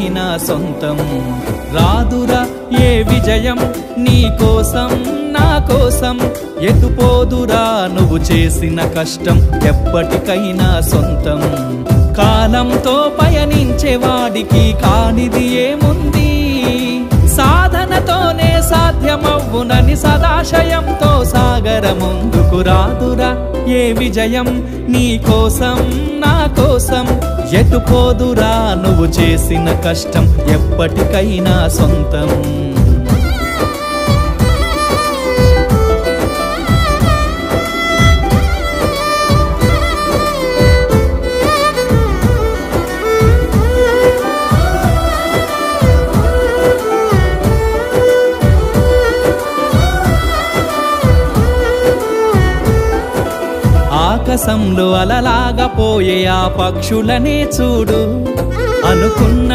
నా సొంతం రాదురా ఏ విజయం నీ కోసం నా కోసం ఎటుపోదురా నువ్వు చేసిన కష్టం ఎప్పటికైనా సొంతం కాలంతో పయనించే వాడికి కానిది ఏముంది సాధనతోనే సాధ్యమవ్వునని సదాశయంతో సాగర ముందుకు రాదురా ఏ విజయం నీ కోసం నా కోసం ఎటుపోదురా నువ్వు చేసిన కష్టం ఎప్పటికైనా సొంతం ఆకాశంలో అలలాగా పోయే ఆ పక్షులనే చూడు అనుకున్న